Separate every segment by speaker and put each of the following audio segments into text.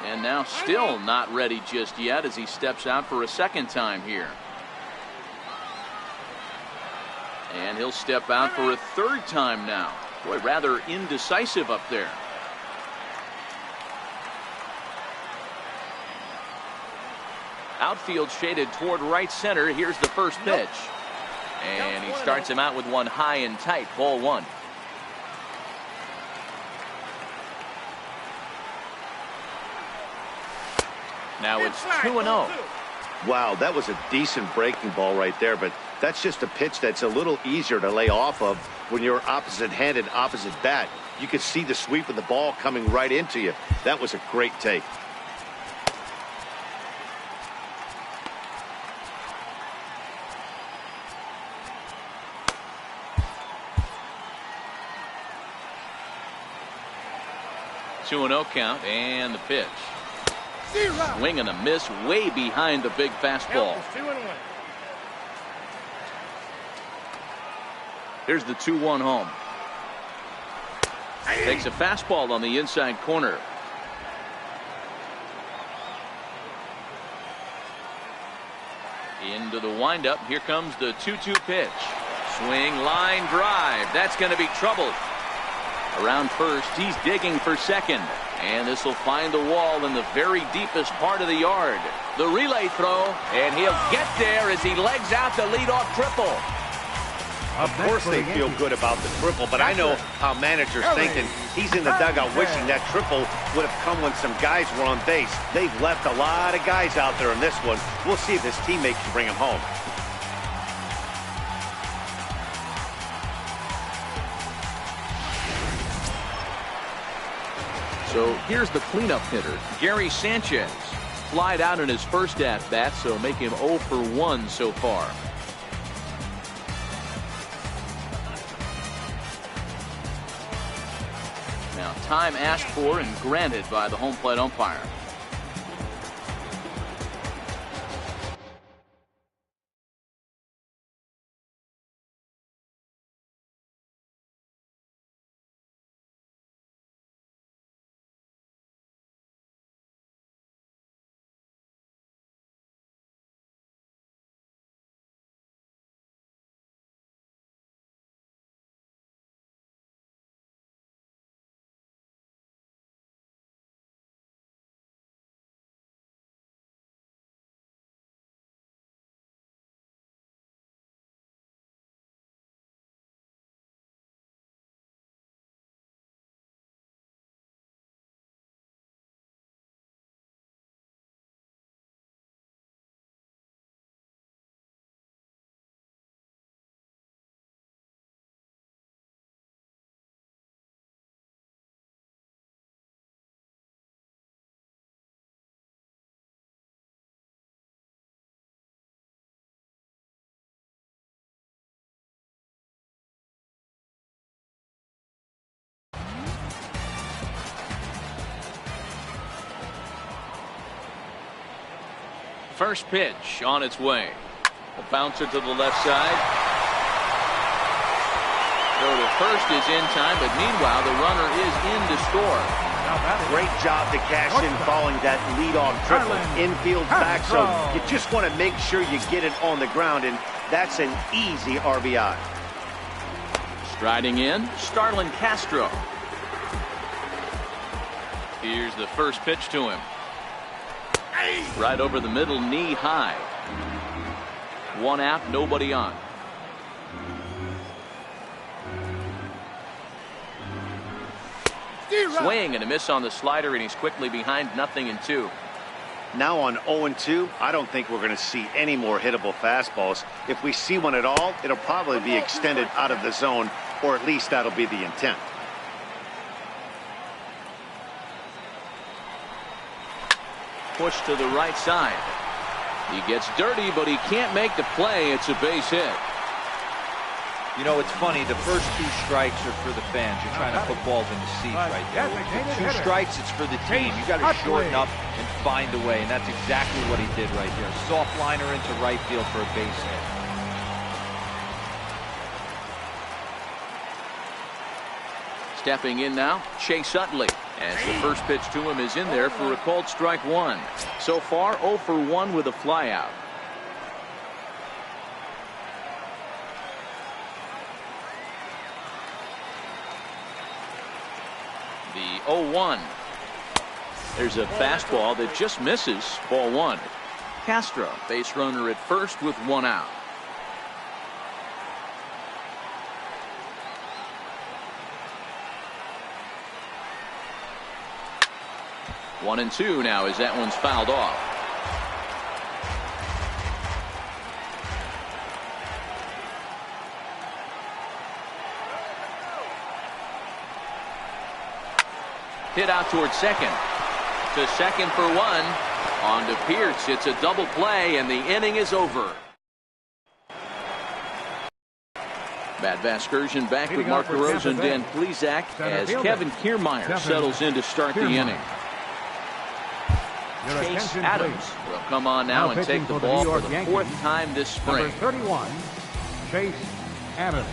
Speaker 1: And now still not ready just yet as he steps out for a second time here. And he'll step out for a third time now. Boy, rather indecisive up there. Outfield shaded toward right center. Here's the first pitch. And he starts him out with one high and tight. Ball one. Now it's 2-0.
Speaker 2: Wow, that was a decent breaking ball right there, but that's just a pitch that's a little easier to lay off of when you're opposite-handed, opposite bat. You could see the sweep of the ball coming right into you. That was a great take.
Speaker 1: Two and 0 count, and the pitch. Swing and a miss way behind the big fastball. Here's the 2-1 home. Takes a fastball on the inside corner. Into the windup. Here comes the 2-2 pitch. Swing, line drive. That's going to be trouble. Around first, he's digging for second. And this will find the wall in the very deepest part of the yard. The relay throw, and he'll get there as he legs out the leadoff triple.
Speaker 2: Of course they feel good about the triple, but I know how managers thinking. He's in the dugout wishing that triple would have come when some guys were on base. They've left a lot of guys out there in this one. We'll see if his teammates can bring him home.
Speaker 1: So here's the cleanup hitter, Gary Sanchez. Flied out in his first at-bat, so make him 0 for 1 so far. Now time asked for and granted by the home plate umpire. First pitch on its way. A bouncer to the left side. So the first is in time, but meanwhile the runner is in to score.
Speaker 2: Great job to cash in following that leadoff triple. Infield back, so you just want to make sure you get it on the ground, and that's an easy RBI.
Speaker 1: Striding in, Starlin Castro. Here's the first pitch to him. Right over the middle, knee high. One out, nobody on. Swing and a miss on the slider, and he's quickly behind 0-2.
Speaker 2: Now on 0-2, I don't think we're going to see any more hittable fastballs. If we see one at all, it'll probably be extended out of the zone, or at least that'll be the intent.
Speaker 1: Push to the right side. He gets dirty, but he can't make the play. It's a base hit.
Speaker 3: You know, it's funny. The first 2 strikes are for the fans. You're trying to put balls in the seats right there. The 2 strikes, it's for the team. You got to shorten up and find a way, and that's exactly what he did right there. Soft liner into right field for a base hit.
Speaker 1: Stepping in now, Chase Utley. As the first pitch to him is in there for a called strike one. So far, 0 for 1 with a flyout. The 0-1. There's a fastball that just misses. Ball 1. Castro, base runner at first with 1 out. One and 2 now as that one's fouled off. Hit out towards second. To second for 1. On to Pierce. It's a double play and the inning is over. Matt Vasgersian back with Mark DeRosa and Dan Plesac as Kevin Kiermaier settles in to start the inning. Chase Adams will come on now and take the ball for the 4th time this spring.
Speaker 4: Number 31, Chase Adams.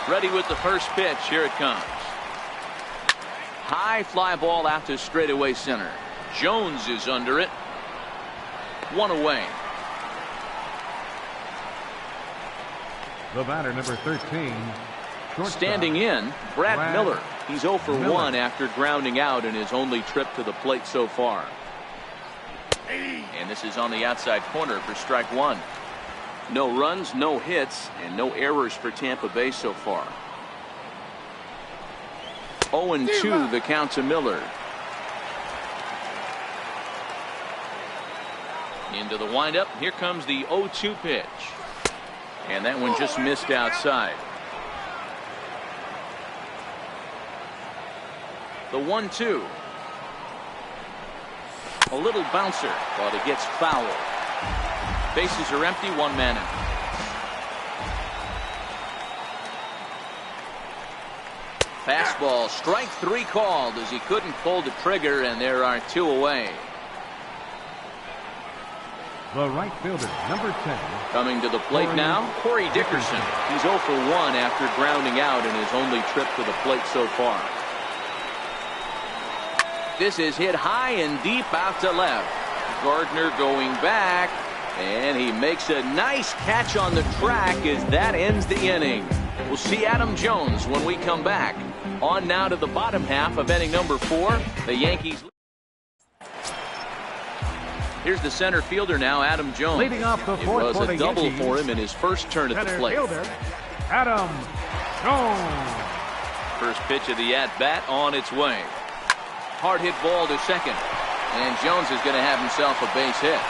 Speaker 1: Ready with the first pitch. Here it comes. High fly ball out to straightaway center. Jones is under it. 1 away.
Speaker 4: The batter, number 13.
Speaker 1: Standing in, Brad Miller. He's 0 for 1 after grounding out in his only trip to the plate so far. And this is on the outside corner for strike 1. No runs, no hits, and no errors for Tampa Bay so far. 0-2 the count to Miller. Into the windup. Here comes the 0-2 pitch. And that one just missed outside. The 1-2. A little bouncer, but it gets foul. Bases are empty, 1 man out. Fastball, strike 3 called as he couldn't pull the trigger, and there are 2 away.
Speaker 4: The right fielder, number 10.
Speaker 1: Coming to the plate now, Corey Dickerson. He's 0 for 1 after grounding out in his only trip to the plate so far. This is hit high and deep out to left. Gardner going back, and he makes a nice catch on the track as that ends the inning. We'll see Adam Jones when we come back. On now to the bottom half of inning number 4. The Yankees. Here's the center fielder now, Adam Jones.
Speaker 4: Leading off the fourth
Speaker 1: it was a double
Speaker 4: Yankees,
Speaker 1: for him in his first turn at the plate.
Speaker 4: Fielder, Adam Jones.
Speaker 1: First pitch of the at-bat on its way. Hard hit ball to second. And Jones is going to have himself a base hit.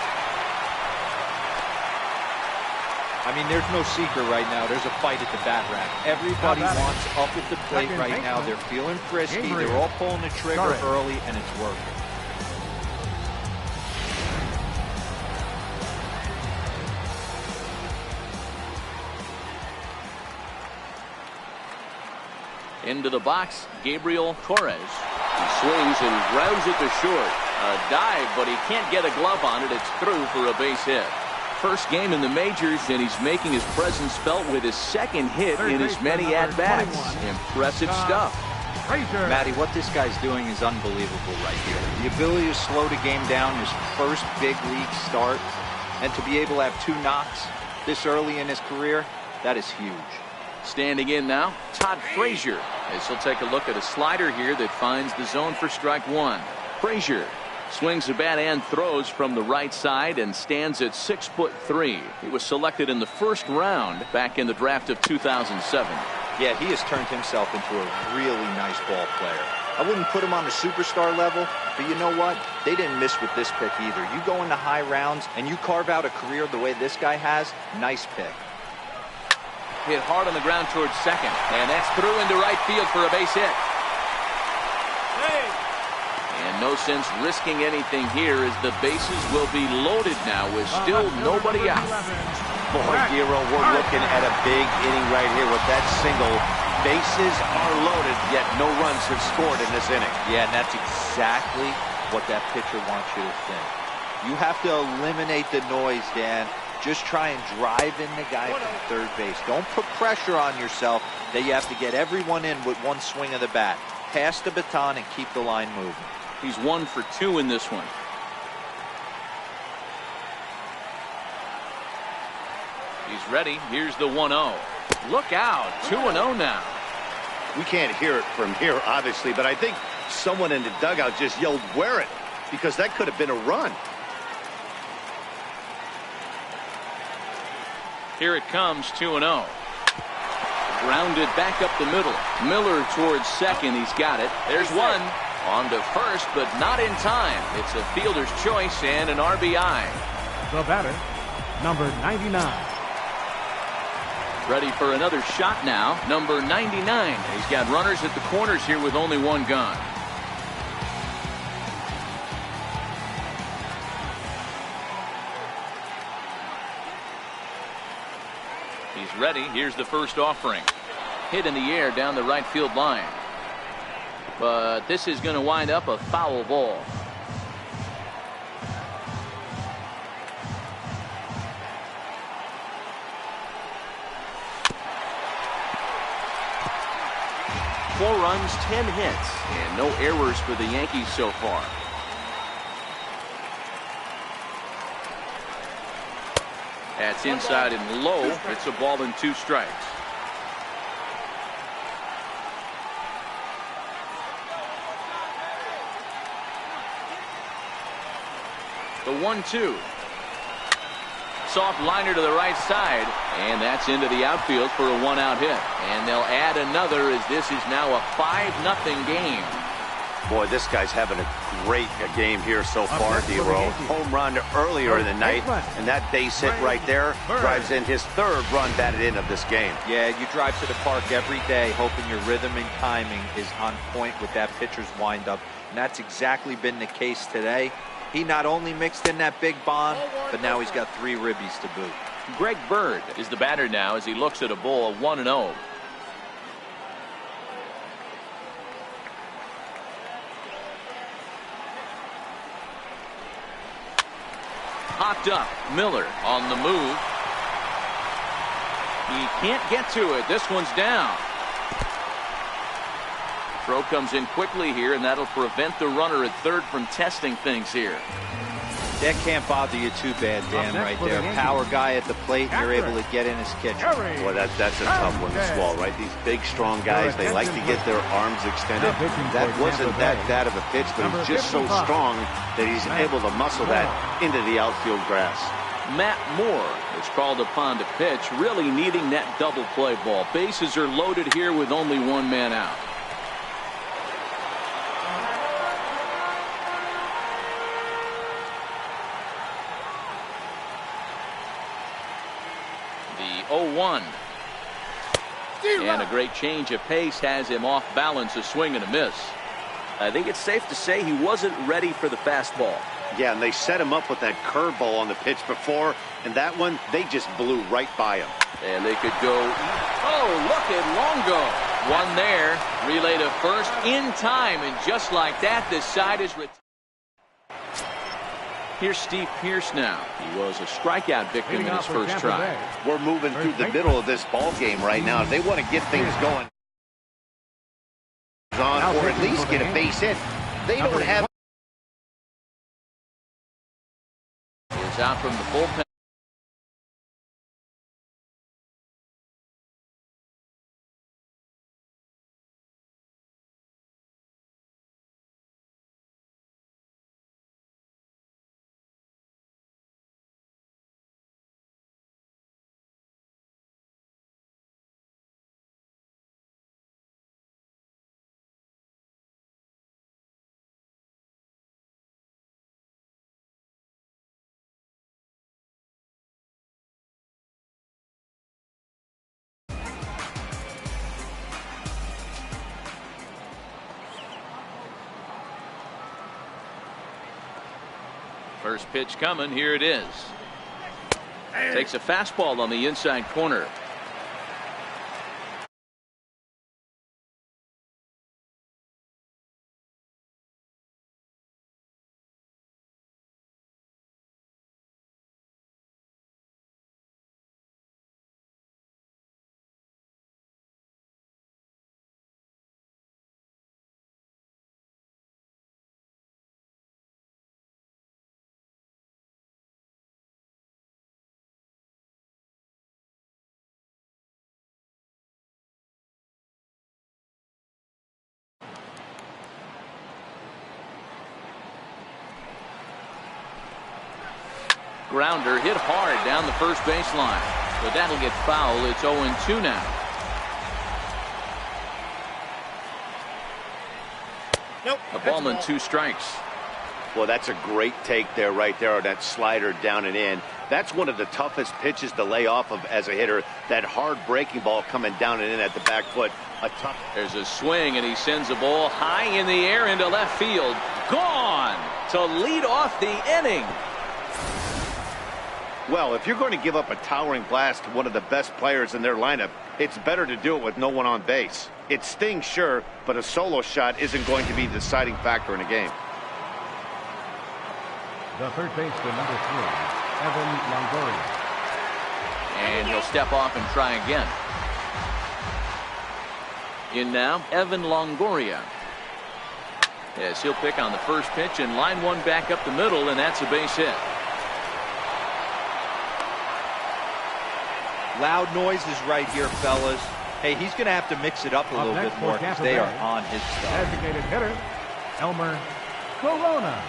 Speaker 3: I mean, there's no secret right now. There's a fight at the bat rack. Everybody wants up at the plate right now. They're feeling frisky. They're all pulling the trigger early, and it's working.
Speaker 1: Into the box, Gabriel Torres. He swings and grounds it to short. A dive, but he can't get a glove on it. It's through for a base hit. First game in the majors, and he's making his presence felt with his second hit in as many at-bats. Impressive stuff.
Speaker 3: Matty, what this guy's doing is unbelievable right here. The ability to slow the game down, his first big league start, and to be able to have 2 knocks this early in his career, that is huge.
Speaker 1: Standing in now, Todd Frazier, as he'll take a look at a slider here that finds the zone for strike 1. Frazier swings the bat and throws from the right side and stands at 6'3". He was selected in the first round back in the draft of 2007.
Speaker 3: Yeah, he has turned himself into a really nice ball player. I wouldn't put him on the superstar level, but you know what? They didn't miss with this pick either. You go into high rounds and you carve out a career the way this guy has, nice pick.
Speaker 1: Hit hard on the ground towards second, and that's through into right field for a base hit. And no sense risking anything here as the bases will be loaded now with still nobody out.
Speaker 2: Boy, Giro, we're looking at a big inning right here with that single. Bases are loaded, yet no runs have scored in this inning.
Speaker 3: Yeah, and that's exactly what that pitcher wants you to think. You have to eliminate the noise, Dan, Just try and drive in the guy from third base. Don't put pressure on yourself that you have to get everyone in with one swing of the bat. Pass the baton and keep the line moving.
Speaker 1: He's 1 for 2 in this one. He's ready. Here's the 1-0. Look out. 2-0 now.
Speaker 2: We can't hear it from here, obviously, but I think someone in the dugout just yelled, "Wear it," because that could have been a run.
Speaker 1: Here it comes, 2-0. Grounded back up the middle. Miller towards second. He's got it. There's one. On to first, but not in time. It's a fielder's choice and an RBI.
Speaker 4: The batter, number 99.
Speaker 1: Ready for another shot now. Number 99. He's got runners at the corners here with only one gone. He's ready. Here's the first offering. Hit in the air down the right field line. But this is going to wind up a foul ball. Four runs, 10 hits, and no errors for the Yankees so far. That's inside and low. It's a ball and 2 strikes. The 1-2. Soft liner to the right side, and that's into the outfield for a 1-out hit. And they'll add another as this is now a 5-0 game.
Speaker 2: Boy, this guy's having a great game here so far, D-Roll. Home run earlier in the night, and that base hit right there drives in his 3rd run batted in of this game.
Speaker 3: Yeah, you drive to the park every day hoping your rhythm and timing is on point with that pitcher's windup, and that's exactly been the case today. He not only mixed in that big bomb, but now he's got 3 ribbies to boot.
Speaker 1: Greg Bird is the batter now as he looks at a ball of 1-0. Popped up. Miller on the move. He can't get to it. This one's down. Throw comes in quickly here, and that'll prevent the runner at third from testing things here.
Speaker 3: That can't bother you too bad, Dan, right there. Power guy at the plate, and you're able to get in his kitchen.
Speaker 2: Well, that's a tough one to swallow, right? These big, strong guys, they like to get their arms extended. That wasn't that bad of a pitch, but he's just so strong that he's able to muscle that into the outfield grass.
Speaker 1: Matt Moore is called upon to pitch, really needing that double play ball. Bases are loaded here with only 1 man out. The 0-1. And a great change of pace has him off balance, a swing and a miss. I think it's safe to say he wasn't ready for the fastball.
Speaker 2: Yeah, and they set him up with that curveball on the pitch before, and that one, they just blew right by him.
Speaker 1: And they could go, oh, look at Longo. One there, relay to first in time, and just like that, this side is retired. Here's Steve Pearce now. He was a strikeout victim in his first try.
Speaker 2: We're moving through the middle of this ball game right now. If they want to get things going on, or at least get a base hit, they don't have.
Speaker 1: Is out from the bullpen. First pitch coming. Here it is. Takes a fastball on the inside corner. grounder hit hard down the first baseline. But that'll get foul. It's 0-2 now.
Speaker 2: Nope.
Speaker 1: A ball and 2 strikes.
Speaker 2: Well, that's a great take there, right there, on that slider down and in. That's one of the toughest pitches to lay off of as a hitter. That hard breaking ball coming down and in at the back foot.
Speaker 1: There's a swing, and he sends a ball high in the air into left field. Gone to lead off the inning.
Speaker 2: Well, if you're going to give up a towering blast to one of the best players in their lineup, it's better to do it with no one on base. It stings, sure, but a solo shot isn't going to be the deciding factor in a game.
Speaker 4: The third baseman, number 3, Evan Longoria.
Speaker 1: And he'll step off and try again. In now, Evan Longoria. Yes, he'll pick on the first pitch and line one back up the middle, and that's a base hit.
Speaker 3: Loud noises right here, fellas. Hey, he's going to have to mix it up a little bit more because they are on his stuff.
Speaker 4: Designated hitter, Elmer Corona.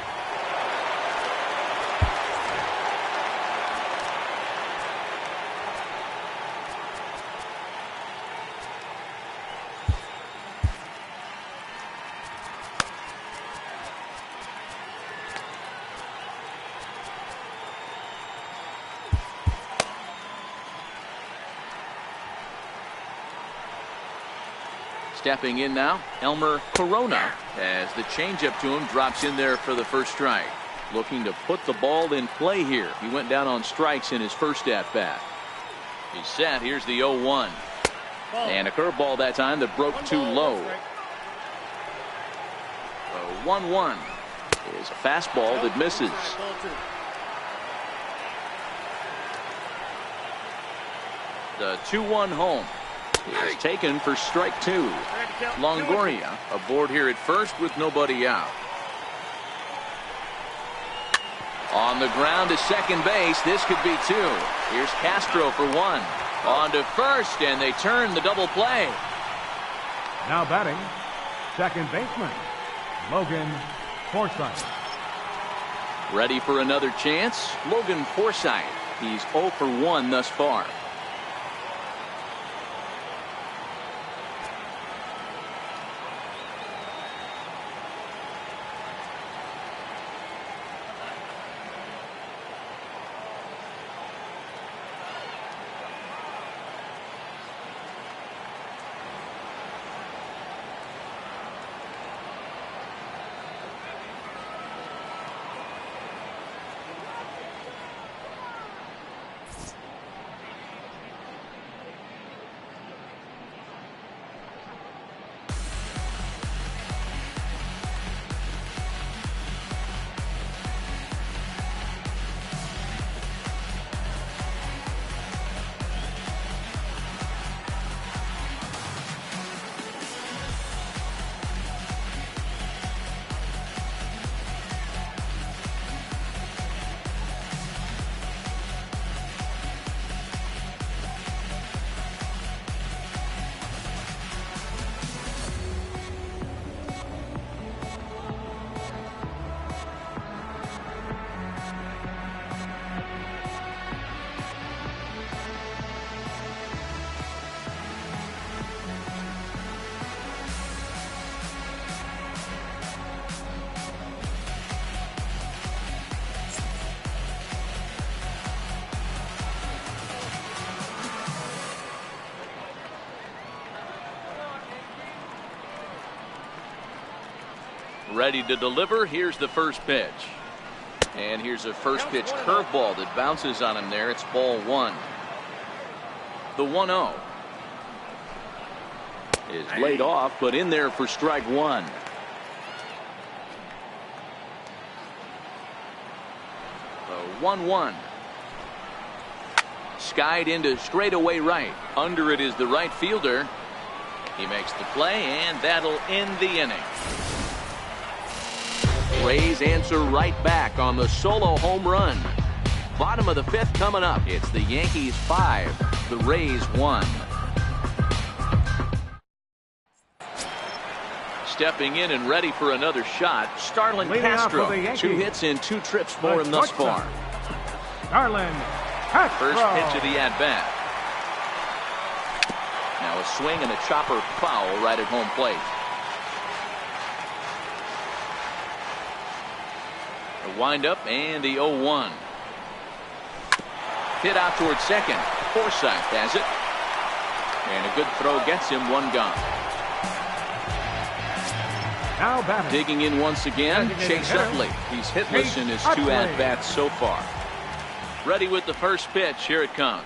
Speaker 1: Stepping in now, Elmer Corona, as the changeup to him drops in there for the first strike. Looking to put the ball in play here. He went down on strikes in his first at-bat. He's set. Here's the 0-1. And a curveball that time that broke too low. A 1-1 is a fastball that misses. The 2-1 home is taken for strike 2. Longoria aboard here at first with nobody out. On the ground to second base. This could be 2. Here's Castro for 1. On to first, and they turn the double play.
Speaker 4: Now batting, second baseman, Logan Forsythe.
Speaker 1: Ready for another chance? Logan Forsythe. He's 0 for 1 thus far. Ready to deliver. Here's the first pitch. And here's a first pitch curveball that bounces on him there. It's ball 1. The 1-0 is laid off, but in there for strike 1. The 1-1. Skied into straightaway right. Under it is the right fielder. He makes the play, and that'll end the inning. Rays answer right back on the solo home run. Bottom of the 5th coming up. It's the Yankees 5, the Rays 1. Stepping in and ready for another shot, Starlin Castro. 2 hits in 2 trips for him thus far.
Speaker 4: Garland.
Speaker 1: First pitch of the at-bat. Now a swing and a chopper foul right at home plate. A windup and the 0-1. Hit out towards second. Forsythe has it. And a good throw gets him one gone.
Speaker 4: Now batting.
Speaker 1: Digging in once again, Chase Utley. He's hitless in his 2 at-bats so far. Ready with the first pitch. Here it comes.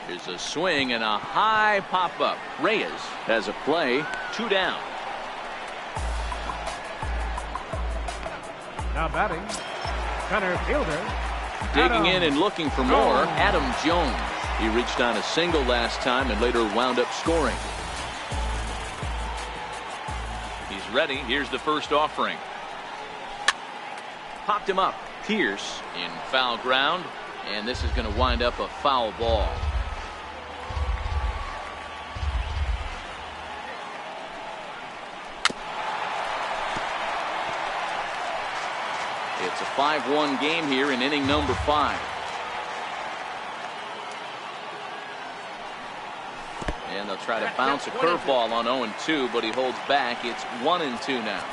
Speaker 1: Here's a swing and a high pop-up. Reyes has a play. 2 down.
Speaker 4: Now batting. Center fielder.
Speaker 1: Digging in and looking for more. Adam Jones. He reached on a single last time and later wound up scoring. He's ready. Here's the first offering. Popped him up. Pierce in foul ground. And this is going to wind up a foul ball. It's a 5-1 game here in inning number 5. And they'll try to bounce a curveball on 0-2, but he holds back. It's 1-2 now.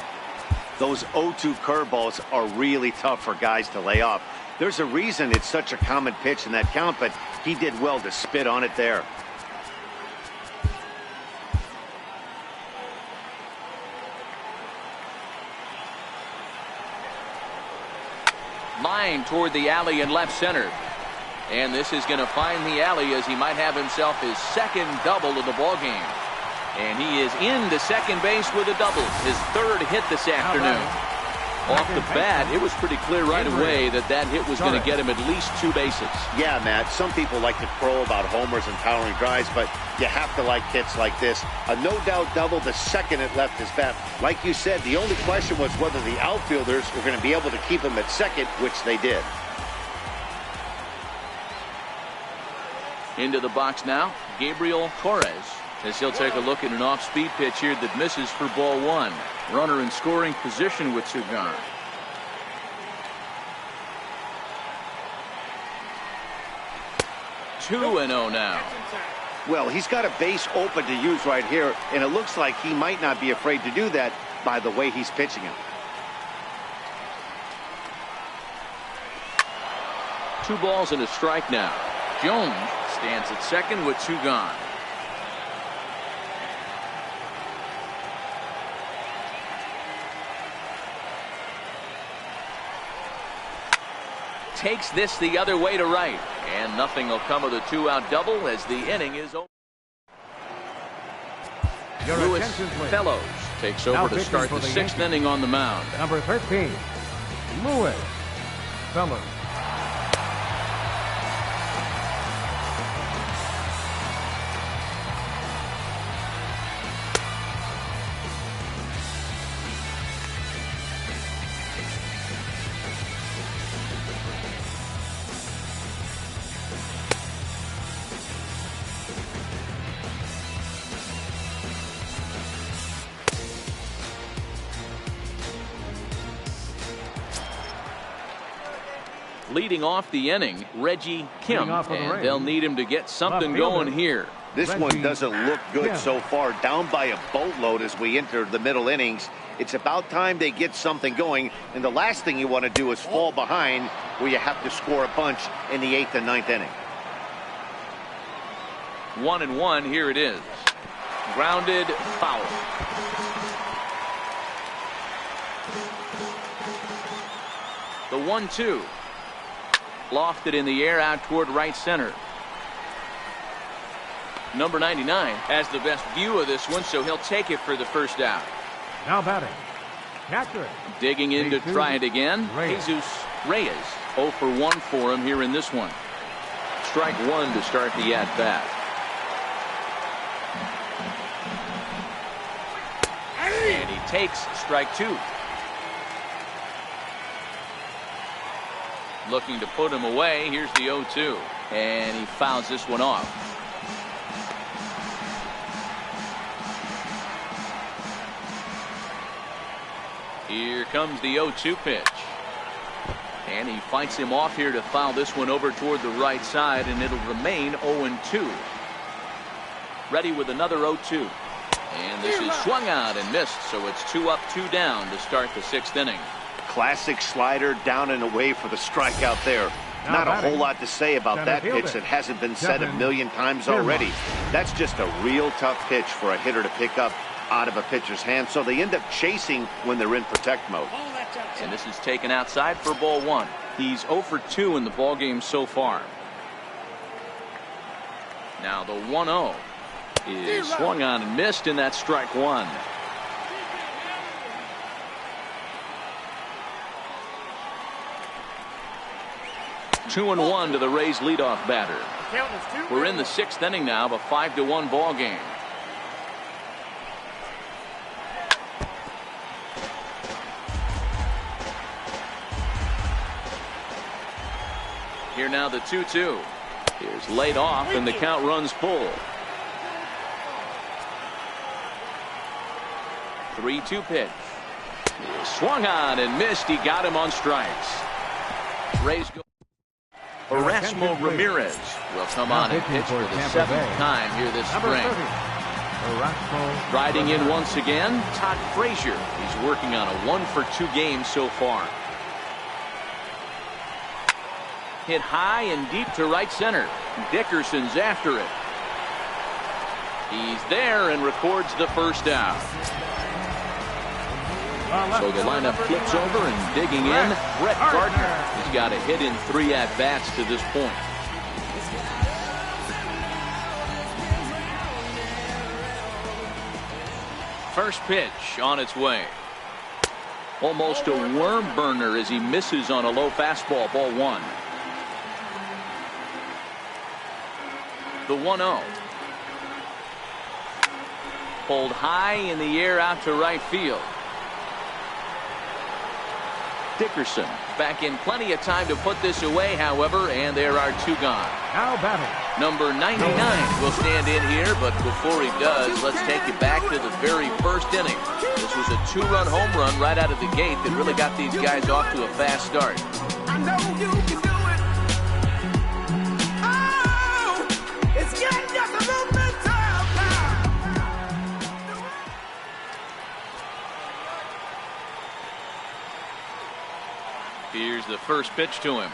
Speaker 2: Those 0-2 curveballs are really tough for guys to lay off. There's a reason it's such a common pitch in that count, but he did well to spit on it there.
Speaker 1: Line toward the alley in left center. And this is going to find the alley as he might have himself his second double of the ball game. And he is into second base with a double. His 3rd hit this afternoon. Off the bat, it was pretty clear right away that that hit was going to get him at least 2 bases.
Speaker 2: Yeah, Matt, some people like to crow about homers and powering drives, but you have to like hits like this. A no-doubt double the second it left his bat. Like you said, the only question was whether the outfielders were going to be able to keep him at second, which they did.
Speaker 1: Into the box now, Gabriel Torres, as he'll take a look at an off-speed pitch here that misses for ball 1. Runner in scoring position with 2 gone. Two and 0 now.
Speaker 2: Well, he's got a base open to use right here, and it looks like he might not be afraid to do that by the way he's pitching him.
Speaker 1: 2 balls and a strike now. Jones stands at second with 2 gone. Takes this the other way to right, and nothing will come of the 2-out double as the inning is over. Louis Fellows takes over to start the 6th inning on the mound.
Speaker 4: Number 13, Louis Fellows.
Speaker 1: Leading off the inning, Reggie Kim, and they'll need him to get something going here.
Speaker 2: This one doesn't look good so far, down by a boatload as we enter the middle innings. It's about time they get something going, and the last thing you want to do is fall behind where you have to score a bunch in the 8th and 9th inning.
Speaker 1: 1-1, here it is. Grounded, foul. The 1-2. Lofted in the air out toward right center. Number 99 has the best view of this one, so he'll take it for the first out.
Speaker 4: Now batting, catcher.
Speaker 1: Digging in to try it again. Jesus Reyes. 0 for 1 for him here in this one. Strike 1 to start the at-bat. And he takes strike 2. Looking to put him away. Here's the 0-2. And he fouls this one off. Here comes the 0-2 pitch. And he fights him off here to foul this one over toward the right side, and it'll remain 0-2. Ready with another 0-2. And this is swung out and missed, so it's 2 up, 2 down to start the 6th inning.
Speaker 2: Classic slider, down and away for the strikeout there. Not a whole lot to say about that pitch that hasn't been said a million times already. That's just a real tough pitch for a hitter to pick up out of a pitcher's hand, so they end up chasing when they're in protect mode.
Speaker 1: And this is taken outside for ball 1. He's 0 for 2 in the ball game so far. Now the 1-0 is swung on and missed, and that's strike 1. Two and 1 to the Rays leadoff batter. We're in the 6th inning now of a 5-1 ball game. Here now the 2-2 is laid off, and the count runs full. 3-2 pitch is swung on and missed. He got him on strikes. Rays go. Erasmo Ramirez will come on and pitch for the 7th time here this spring. Riding in once again, Todd Frazier. He's working on a 1 for 2 game so far. Hit high and deep to right center. Dickerson's after it. He's there and records the first out. So the lineup flips over, and digging in, Brett Gardner. He's got a hit in 3 at-bats to this point. First pitch on its way. Almost a worm burner as he misses on a low fastball, ball 1. The 1-0. Pulled high in the air out to right field. Dickerson back in plenty of time to put this away, however, and there are 2 gone.
Speaker 4: Now batting.
Speaker 1: Number 99 will stand in here, but before he does, let's take you back to the very first inning. This was a 2-run home run right out of the gate that really got these guys off to a fast start.
Speaker 5: I know you can do it. Oh, it's getting just a little bit tough now.
Speaker 1: Here's the first pitch to him.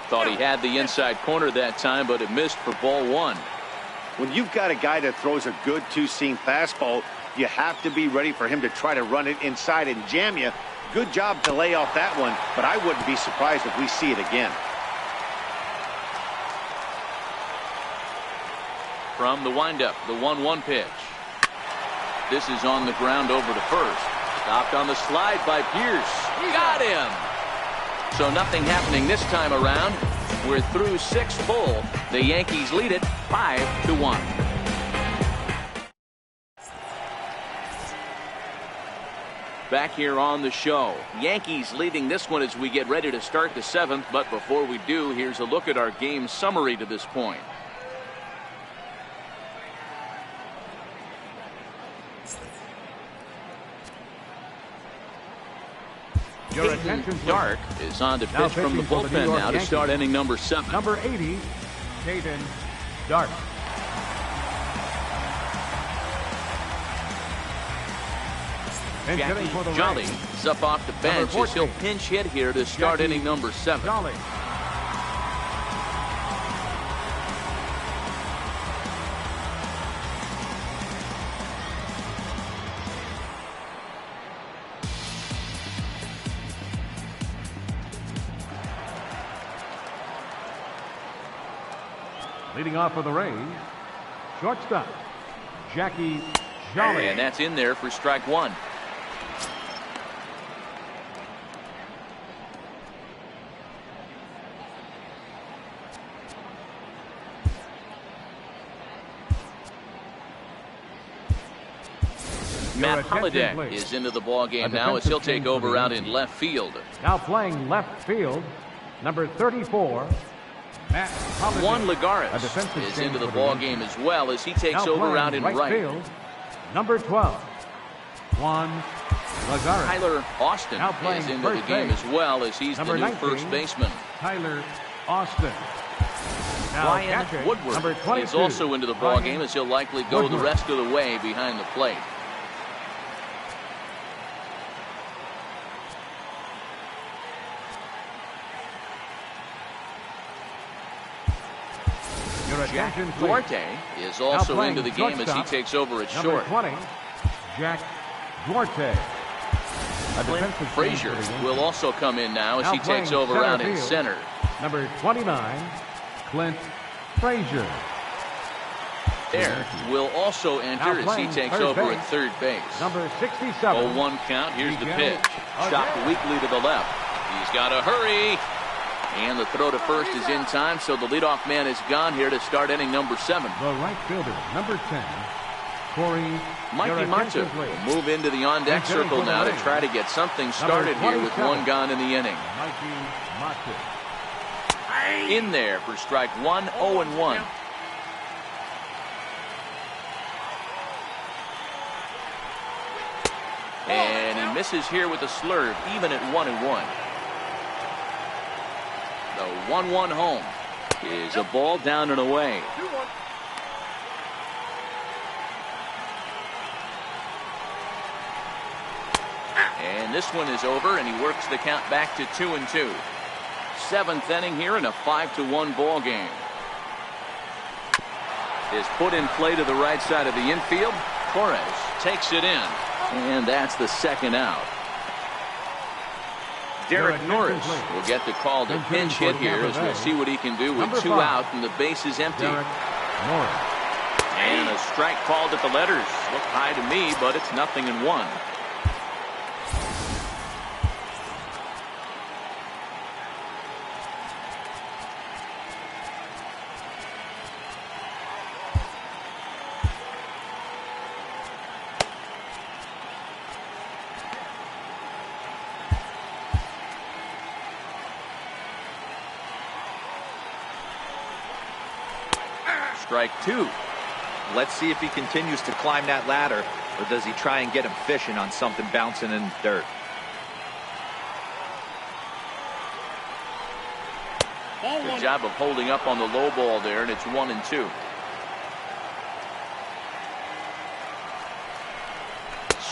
Speaker 1: Thought he had the inside corner that time, but it missed for ball 1.
Speaker 2: When you've got a guy that throws a good 2-seam fastball, you have to be ready for him to try to run it inside and jam you. Good job to lay off that one, but I wouldn't be surprised if we see it again.
Speaker 1: From the windup, the 1-1 pitch. This is on the ground over to first. Stopped on the slide by Pierce. Got him. So nothing happening this time around. We're through 6 full. The Yankees lead it 5-1. Back here on the show. Yankees leading this one as we get ready to start the 7th. But before we do, here's a look at our game summary to this point. Dark is on to pitch from the bullpen now to start inning number 7.
Speaker 4: Number 80, Caden Dark.
Speaker 1: Jackie Jolly is up off the bench as he'll pinch hit here to start inning number 7.
Speaker 4: Jolly. Leading off for the Rays, shortstop, Jackie Jolly.
Speaker 1: And that's in there for strike 1. Matt Holliday is into the ball game now as he'll take over out in left field.
Speaker 4: Now playing left field, number 34, Matt Holliday.
Speaker 1: Juan Lagares is into the ball game as well as he takes over out in right.
Speaker 4: Field, number 12, Juan Lazarus.
Speaker 1: Tyler Austin
Speaker 4: Now playing
Speaker 1: is into the
Speaker 4: first
Speaker 1: game
Speaker 4: base.
Speaker 1: as well, as he's
Speaker 4: Number
Speaker 1: the new
Speaker 4: 19,
Speaker 1: first baseman.
Speaker 4: Tyler Austin. Now
Speaker 1: Ryan
Speaker 4: catching,
Speaker 1: Woodward
Speaker 4: number 22,
Speaker 1: is also into the ball
Speaker 4: Ryan
Speaker 1: game, as he'll likely go the
Speaker 4: Woodward.
Speaker 1: rest of the way behind the plate.
Speaker 4: Your
Speaker 1: Jack
Speaker 4: attention, please.
Speaker 1: Duarte is
Speaker 4: Now
Speaker 1: also
Speaker 4: playing
Speaker 1: into the game as he
Speaker 4: shortstop,
Speaker 1: takes over at
Speaker 4: Number
Speaker 1: short.
Speaker 4: 20, Jack Duarte. A
Speaker 1: Clint
Speaker 4: defensive change
Speaker 1: Frazier
Speaker 4: for the Yankees.
Speaker 1: will also come in now as
Speaker 4: Now
Speaker 1: he takes
Speaker 4: playing
Speaker 1: over
Speaker 4: center
Speaker 1: out in
Speaker 4: field.
Speaker 1: center.
Speaker 4: Number 29, Clint Frazier.
Speaker 1: There will also enter
Speaker 4: Now
Speaker 1: as he
Speaker 4: playing
Speaker 1: takes
Speaker 4: third
Speaker 1: over
Speaker 4: base.
Speaker 1: at third base.
Speaker 4: Number 67.
Speaker 1: 0-1 count. Here's the
Speaker 4: Miguel
Speaker 1: pitch. Shot
Speaker 4: Ojeda.
Speaker 1: weakly to the left. He's got to hurry. And the throw to first is in time, so the leadoff man is gone here to start inning number 7.
Speaker 4: The right fielder, number 10, Corey.
Speaker 1: Mikey
Speaker 4: your
Speaker 1: Monta
Speaker 4: attention, please.
Speaker 1: will move into the on-deck
Speaker 4: He's hitting
Speaker 1: circle
Speaker 4: for the
Speaker 1: now to
Speaker 4: Rays.
Speaker 1: try to get something started here with
Speaker 4: 27.
Speaker 1: one gone in the inning.
Speaker 4: Mikey Monta.
Speaker 1: In there for strike 1, 0-1. And he misses here with a slurve, even at 1-1. The 1-1 home is a ball down and away. And this one is over, and he works the count back to 2-2. 7th inning here in a 5-1 ball game. Is put in play to the right side of the infield. Torres takes it in, and that's the second out. Derek Norris will get the call to pinch hit here, as we'll see what he can do with
Speaker 4: Number
Speaker 1: 2
Speaker 4: 5.
Speaker 1: out and the base is empty.
Speaker 4: Derek Norris.
Speaker 1: And a strike called at the letters. Looked high to me, but it's 0-1. Strike 2.
Speaker 3: Let's see if he continues to climb that ladder, or does he try and get him fishing on something bouncing in the dirt.
Speaker 1: Good job of holding up on the low ball there, and it's 1-2.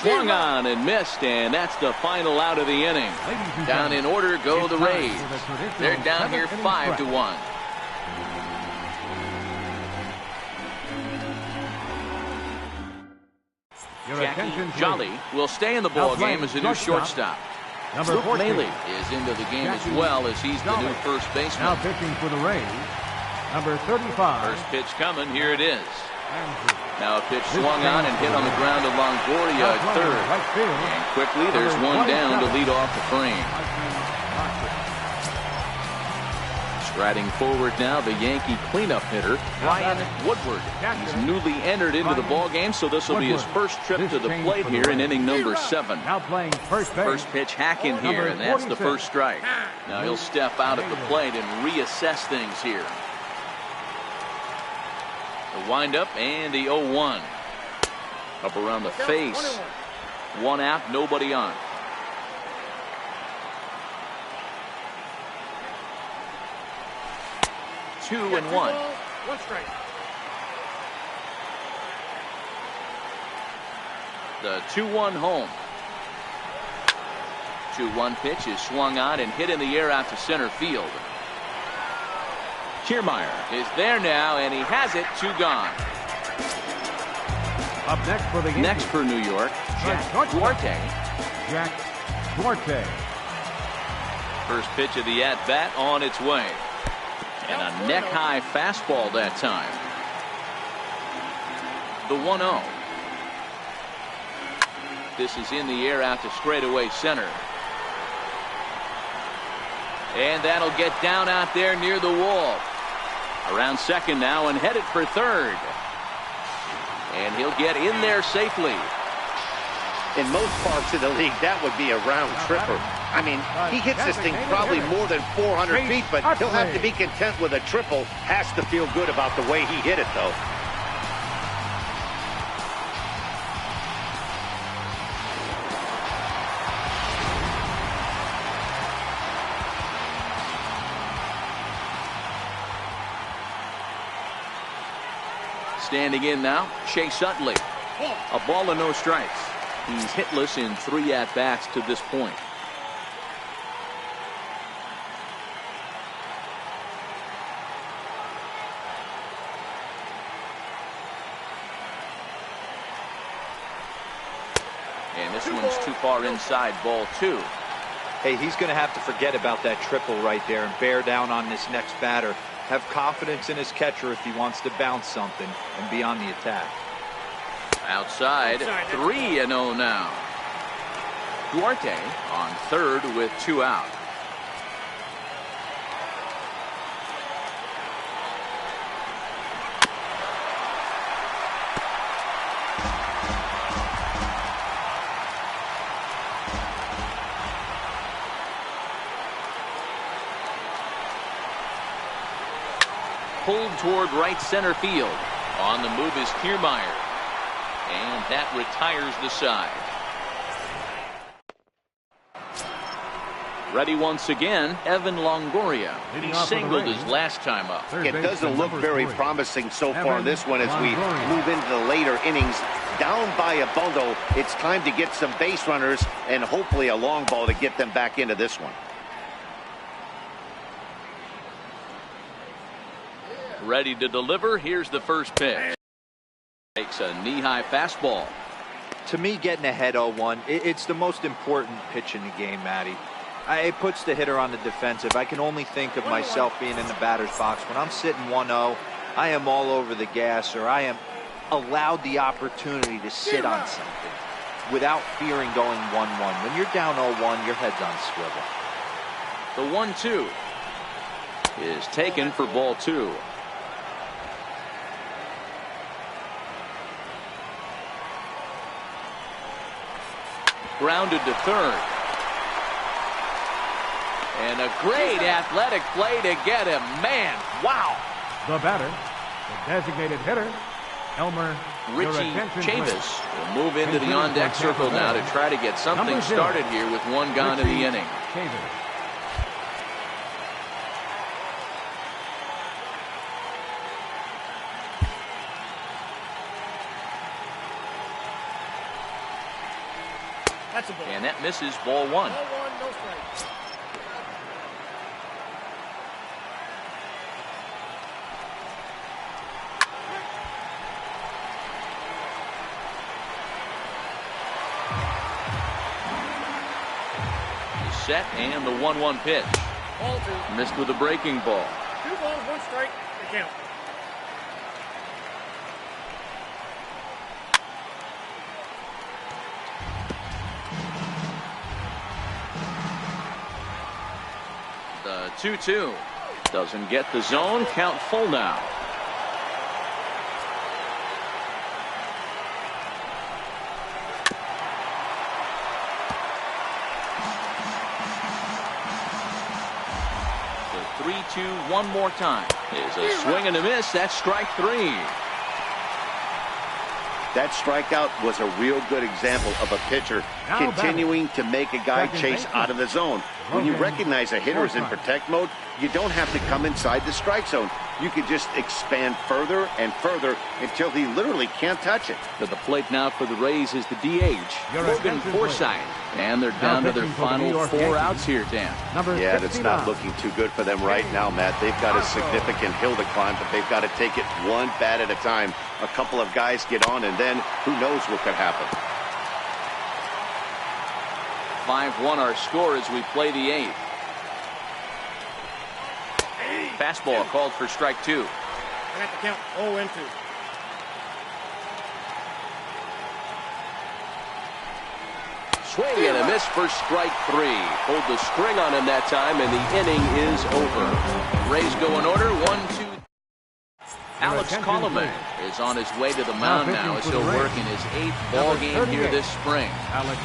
Speaker 1: Swung on and missed, and that's the final out of the inning. Down in order go the Rays. They're down here 5-1.
Speaker 4: Your
Speaker 1: Jackie
Speaker 4: attention, please.
Speaker 1: Jolly will stay in the ball game as the new shortstop.
Speaker 4: Number
Speaker 1: Luke
Speaker 4: 14,
Speaker 1: Maley is into the game as
Speaker 4: Jackie
Speaker 1: well, as he's the new
Speaker 4: Jolly.
Speaker 1: first
Speaker 4: now
Speaker 1: baseman.
Speaker 4: pitching for the Rays. Number 35.
Speaker 1: First pitch coming. Here it is.
Speaker 4: Andrew.
Speaker 1: Now a pitch swung on and hit on the ground to Longoria
Speaker 4: Now
Speaker 1: at
Speaker 4: playing
Speaker 1: third.
Speaker 4: right field.
Speaker 1: And quickly there's
Speaker 4: Number
Speaker 1: one down to
Speaker 4: 27.
Speaker 1: lead off the frame.
Speaker 4: Mikey Monta.
Speaker 1: Striding forward now, the Yankee cleanup hitter, Ryan Woodward. He's newly entered into the ball game, so this will be his first trip
Speaker 4: This
Speaker 1: to the
Speaker 4: change
Speaker 1: plate
Speaker 4: for the
Speaker 1: here in
Speaker 4: Rays.
Speaker 1: inning number 7.
Speaker 4: Now playing first base.
Speaker 1: First pitch hack in here,
Speaker 4: Number
Speaker 1: and that's the
Speaker 4: 46.
Speaker 1: first strike. Now he'll step out at the plate and reassess things here. The windup and the 0-1. Up around the face. 1 out, nobody on. Two and one. The 2-1 home. 2-1 pitch is swung on and hit in the air out to center field. Kiermaier is there now, and he has it. 2 gone.
Speaker 4: Up next for the Yankees.
Speaker 1: Next for New York, Jack Duarte.
Speaker 4: Jack Duarte.
Speaker 1: First pitch of the at-bat on its way. And a neck-high fastball that time. The 1-0. This is in the air out to straightaway center. And that'll get down out there near the wall. Around second now and headed for third. And he'll get in there safely.
Speaker 2: In most parts of the league, that would be a round tripper. I mean, he hits this thing probably more than 400 feet, but he'll have to be content with a triple. Has to feel good about the way he hit it, though.
Speaker 1: Standing in now, Chase Utley. A ball and no strikes. He's hitless in 3 at-bats to this point. And this one's too far inside, ball 2.
Speaker 3: Hey, he's going to have to forget about that triple right there and bear down on this next batter. Have confidence in his catcher if he wants to bounce something and be on the attack.
Speaker 1: Outside, 3-0 now. Duarte on third with 2 out. Pulled toward right center field. On the move is Kiermaier. And that retires the side. Ready once again, Evan Longoria. He singled his last time up.
Speaker 2: It doesn't look very promising so far in this one as we move into the later innings. Down by a bundle, it's time to get some base runners and hopefully a long ball to get them back into this one.
Speaker 1: Ready to deliver. Here's the first pitch. Takes a knee-high fastball.
Speaker 3: To me, getting ahead 0-1, it's the most important pitch in the game, Matty. It puts the hitter on the defensive. I can only think of myself being in the batter's box. When I'm sitting 1-0, I am all over the gas, or I am allowed the opportunity to sit on something without fearing going 1-1. When you're down 0-1, your head's on swivel.
Speaker 1: The 1-2 is taken for ball 2. Grounded to third. And a great athletic play to get him. Man, wow.
Speaker 4: The batter, the designated hitter, Elmer
Speaker 1: Richie Chavis will move into the on-deck circle now to try to get something started here with 1 gone in the inning. And that misses, ball 1.
Speaker 5: Ball 1, no strikes.
Speaker 1: He's set, and the 1-1 pitch.
Speaker 5: Ball 2.
Speaker 1: Missed with a breaking ball.
Speaker 5: 2 balls, 1 strike. The count.
Speaker 1: The 2-2 doesn't get the zone. Count full now. The 3-2 one more time is a swing and a miss. That's strike 3.
Speaker 2: That strikeout was a real good example of a pitcher continuing to make a guy chase out of the zone. When you recognize a hitter is in protect mode, you don't have to come inside the strike zone. You can just expand further and further until he literally can't touch it.
Speaker 1: To the plate now for the Rays is the DH, Logan Forsythe. And they're down to their final 4 outs here, Dan.
Speaker 2: Yeah, that's not looking too good for them right now, Matt. They've got a significant hill to climb, but they've got to take it one bat at a time. A couple of guys get on, and then who knows what could happen.
Speaker 1: 5-1 our score as we play the 8th. Fastball called for strike 2.
Speaker 5: I got the count 0-2.
Speaker 1: Swing and a miss for strike 3. Pulled the string on him that time, and the inning is over. Rays go in order, 1-2. Alex Colomé is on his way to the mound now as he'll work in his 8th ball game here this spring.
Speaker 4: Alex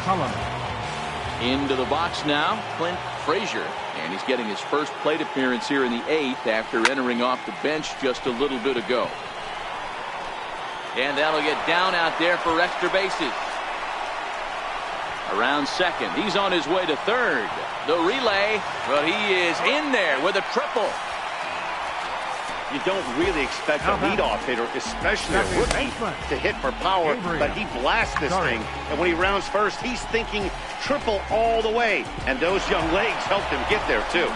Speaker 4: Colomé.
Speaker 1: Into the box now, Clint Frazier. And he's getting his first plate appearance here in the 8th after entering off the bench just a little bit ago. And that'll get down out there for extra bases. Around second. He's on his way to third. The relay, but he is in there with a triple.
Speaker 2: You don't really expect a leadoff hitter, especially a rookie, to hit for power, but he blasts this thing. And when he rounds first, he's thinking triple all the way. And those young legs helped him get there, too.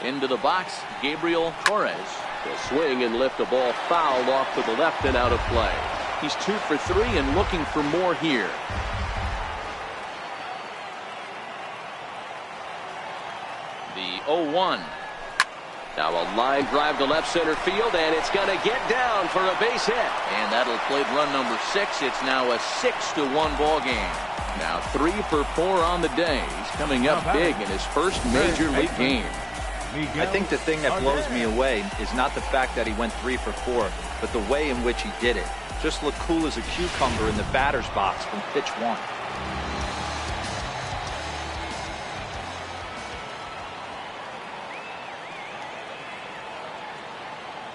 Speaker 1: Into the box, Gabriel Torres. He'll swing and lift the ball foul off to the left and out of play. He's 2 for 3 and looking for more here. The 0-1. Now a line drive to left center field, and it's going to get down for a base hit. And that'll plate run number 6. It's now a 6-1 ball game. Now 3 for 4 on the day. He's coming up big in his first major league game.
Speaker 3: I think the thing that blows me away is not the fact that he went 3 for 4, but the way in which he did it. Just looked cool as a cucumber in the batter's box from pitch 1.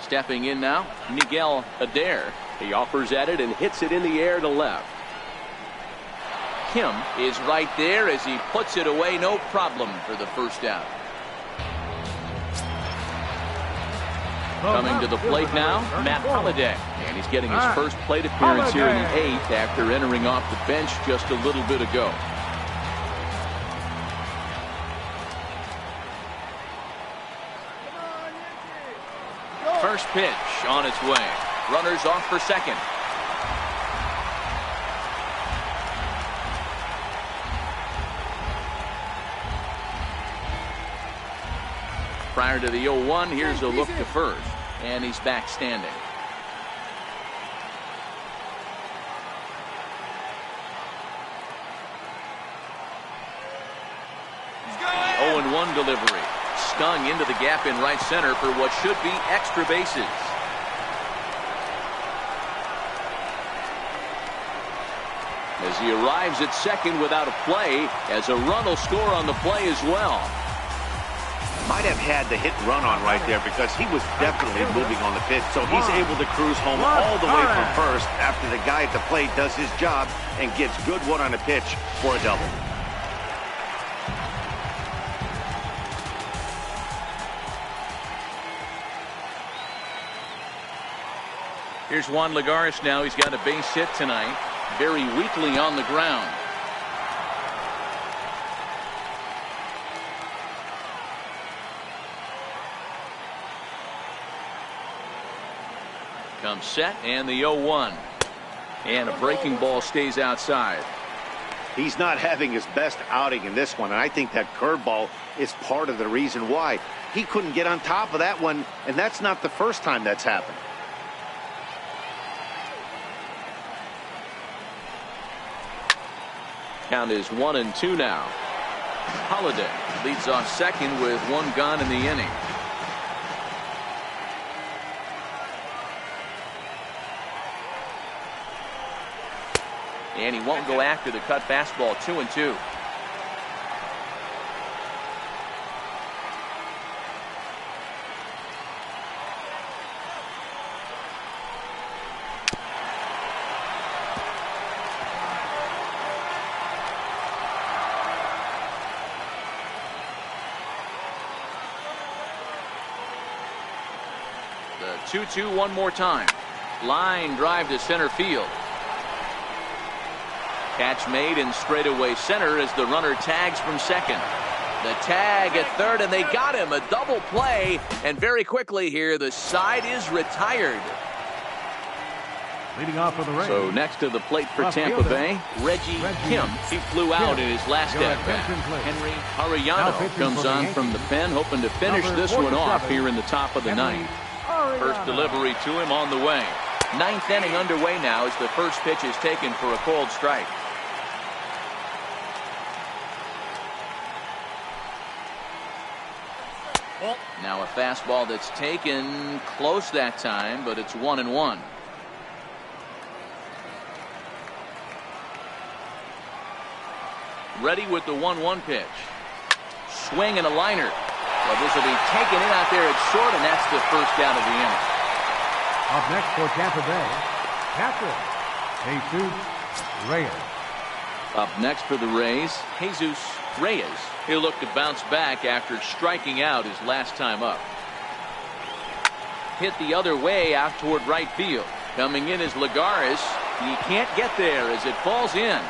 Speaker 1: Stepping in now, Miguel Adair. He offers at it and hits it in the air to left. Kim is right there as he puts it away, no problem for the first out. Coming to the plate now, Matt Holliday. And he's getting his first plate appearance here in the 8th after entering off the bench just a little bit ago. First pitch on its way. Runners off for second. Prior to the 0-1, here's a look to first. And he's back standing. The 0-1 delivery. Stung into the gap in right center for what should be extra bases. As he arrives at second without a play, as a run will score on the play as well.
Speaker 2: Might have had the hit run on right there because he was definitely moving on the pitch. So he's able to cruise home all the way from first after the guy at the plate does his job and gets good one on a pitch for a double.
Speaker 1: Here's Juan Lagares now. He's got a base hit tonight. Very weakly on the ground. Comes set and the 0-1. And a breaking ball stays outside.
Speaker 2: He's not having his best outing in this one, and I think that curveball is part of the reason why. He couldn't get on top of that one, and that's not the first time that's happened.
Speaker 1: Count is 1-2 now. Holliday leads off second with 1 gone in the inning. And he won't go after the cut fastball. 2-2. The 2-2 one more time. Line drive to center field. Catch made in straightaway center as the runner tags from second. The tag at third, and they got him. A double play, and very quickly here, the side is retired.
Speaker 4: Leading off for the Rays.
Speaker 1: So next to the plate for Tampa Bay, Reggie Kim. He flew out in his last at-bat. Henry Arellano comes on from the pen, hoping to finish this one off here in the top of the ninth. First delivery to him on the way. Ninth inning underway now as the first pitch is taken for a called strike. Now a fastball that's taken close that time, but it's 1-1. Ready with the 1-1 pitch. Swing and a liner. Well, this will be taken in out there at short, and that's the first down of the inning.
Speaker 4: Up next for Tampa Bay, catcher, Jesus Reyes.
Speaker 1: Up next for the Rays, Jesus Reyes. He'll look to bounce back after striking out his last time up. Hit the other way out toward right field. Coming in is Lagares. He can't get there as it falls in.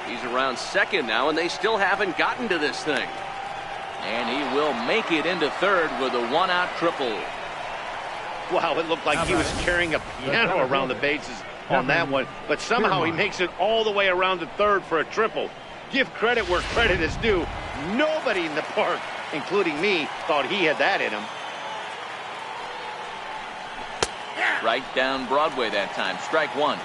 Speaker 6: He's around second now, and they still haven't gotten to this thing.
Speaker 1: And he will make it into third with a one-out triple.
Speaker 2: Wow, it looked like he was carrying a piano around the bases on that one, but somehow he makes it all the way around to third for a triple. Give credit where credit is due. Nobody in the park, including me, thought he had that in him.
Speaker 1: Right down Broadway that time. Strike one.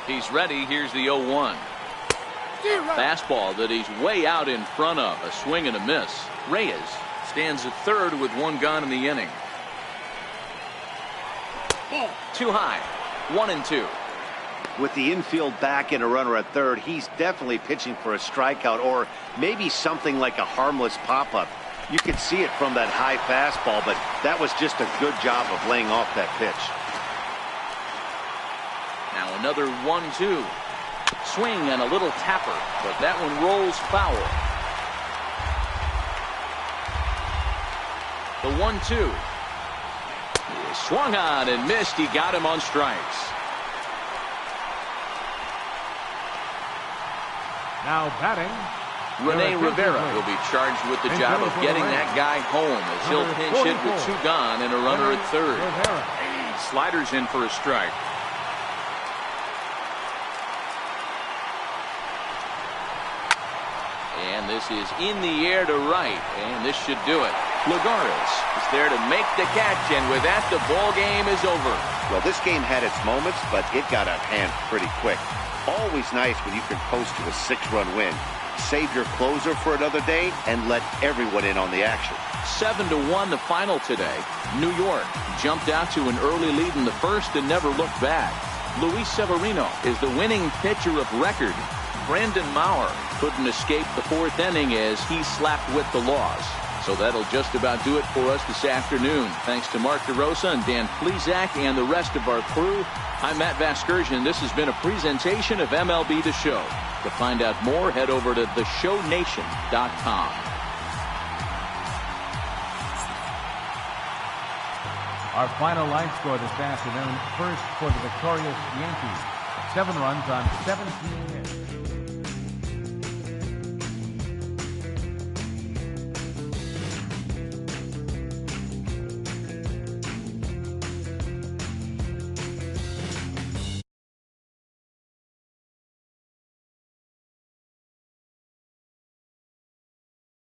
Speaker 1: He's ready. Here's the 0-1. Fastball that he's way out in front of. A swing and a miss. Reyes stands at third with one gone in the inning. Too high. 1-2.
Speaker 2: With the infield back and a runner at third, he's definitely pitching for a strikeout or maybe something like a harmless pop-up. You could see it from that high fastball, but that was just a good job of laying off that pitch.
Speaker 1: Now another 1-2. Swing and a little tapper, but that one rolls foul. The 1-2. He swung on and missed. He got him on strikes.
Speaker 4: Now batting,
Speaker 1: Rene Rivera will be charged with the job of getting that guy home as he'll pinch hit with two gone and a runner at third.
Speaker 6: Sliders in for a strike.
Speaker 1: And this is in the air to right, and this should do it. Lagares is there to make the catch, and with that, the ball game is over.
Speaker 2: Well, this game had its moments, but it got out of hand pretty quick. Always nice when you can coast to a 6-run win. Save your closer for another day and let everyone in on the action.
Speaker 1: 7-1 the final today. New York jumped out to an early lead in the first and never looked back. Luis Severino is the winning pitcher of record. Brandon Maurer couldn't escape the fourth inning as he slapped with the loss. So that'll just about do it for us this afternoon. Thanks to Mark DeRosa and Dan Plesac and the rest of our crew. I'm Matt Vasgersian. This has been a presentation of MLB The Show. To find out more, head over to theshownation.com.
Speaker 4: our final line score this afternoon. First for the victorious Yankees. 7 runs on 17 hits.